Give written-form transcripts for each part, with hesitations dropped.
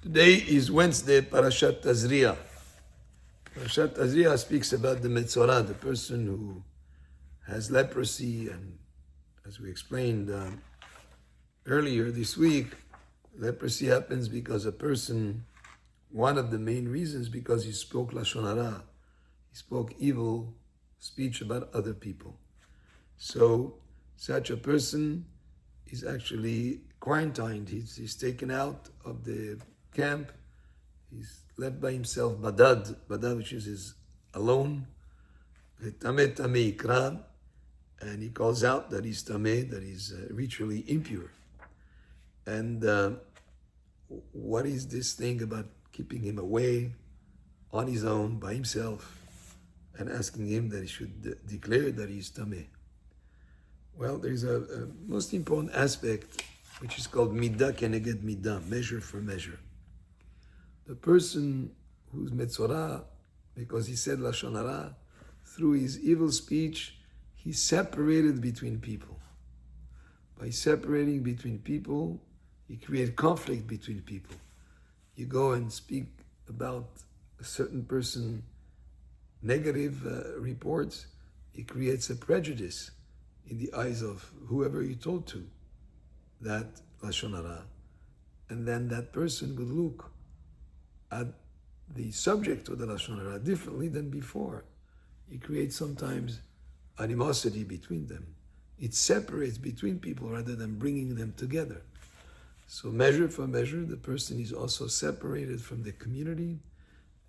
Today is Wednesday, Parashat Tazria. Parashat Tazria speaks about the Metzorah, the person who has leprosy, and as we explained earlier this week, leprosy happens because a person, one of the main reasons, because he spoke Lashon Hara, he spoke evil speech about other people. So such a person is actually quarantined. He's taken out of the camp. He's left by himself, badad, which is alone, tameh tameh ikra, and he calls out that he's tameh, that he's ritually impure. And what is this thing about keeping him away on his own, by himself, and asking him that he should declare that he's tameh? Well, there's a most important aspect, which is called midah keneged midah, measure for measure. The person who's Metzorah, because he said Lashon Hara, through his evil speech, he separated between people. By separating between people, he created conflict between people. You go and speak about a certain person, negative reports, it creates a prejudice in the eyes of whoever you told to that Lashon Hara. And then that person would look at the subject of the Lashon Hara differently than before. It creates sometimes animosity between them. It separates between people rather than bringing them together. So measure for measure, the person is also separated from the community,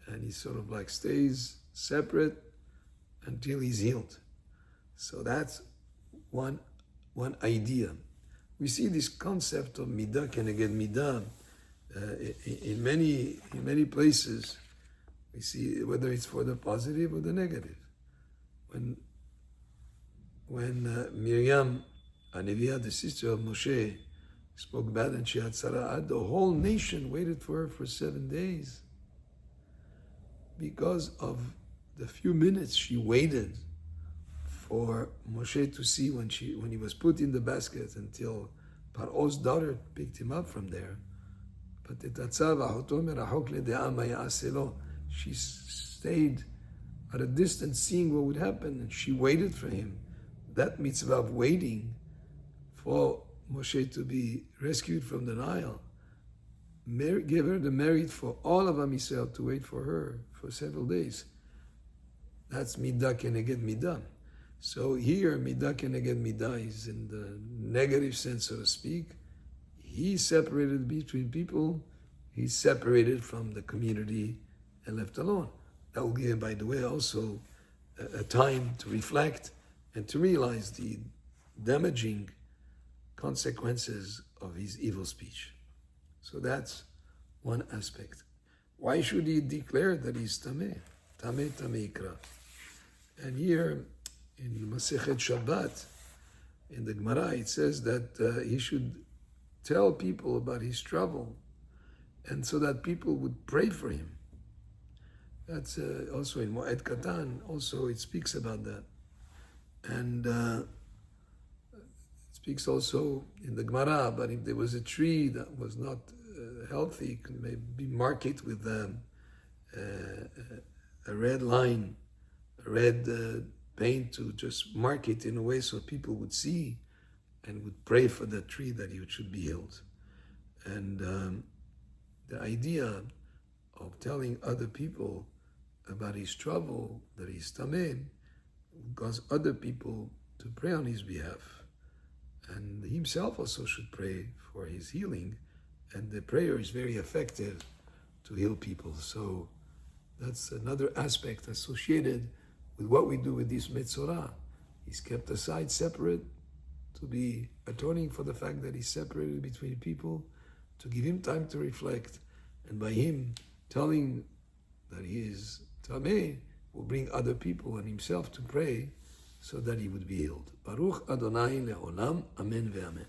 and he sort of like stays separate until he's healed. So that's one idea. We see this concept of midah keneged midah in many places. We see whether it's for the positive or the negative. When Miriam, Anevia, the sister of Moshe, spoke bad and she had tzara'at, the whole nation waited for her for 7 days because of the few minutes she waited for Moshe to see when he was put in the basket until Paro's daughter picked him up from there. But she stayed at a distance seeing what would happen, and she waited for him. That mitzvah of waiting for Moshe to be rescued from the Nile gave her the merit for all of Am Yisrael to wait for her for several days. That's midah keneged midah. So here, midah keneged midah is in the negative sense, so to speak. He's separated between people. He's separated from the community and left alone. That will give, by the way, also a time to reflect and to realize the damaging consequences of his evil speech. So that's one aspect. Why should he declare that he's tameh? Tameh tameh ikra. And here in Masechet Shabbat, in the Gemara, it says that he should tell people about his trouble, and so that people would pray for him. That's also in Moed Katan, also it speaks about that. And it speaks also in the Gemara, but if there was a tree that was not healthy, it could maybe mark it with a red line, a red paint, to just mark it in a way so people would see and would pray for that tree that it should be healed. And the idea of telling other people about his trouble, that he's tameh, would cause other people to pray on his behalf. And himself also should pray for his healing, and the prayer is very effective to heal people. So that's another aspect associated with what we do with this Metzorah. He's kept aside, separate, to be atoning for the fact that he's separated between people, to give him time to reflect, and by him telling that he is tameh will bring other people and himself to pray so that he would be healed. Baruch Adonai le'olam, amen ve'amen.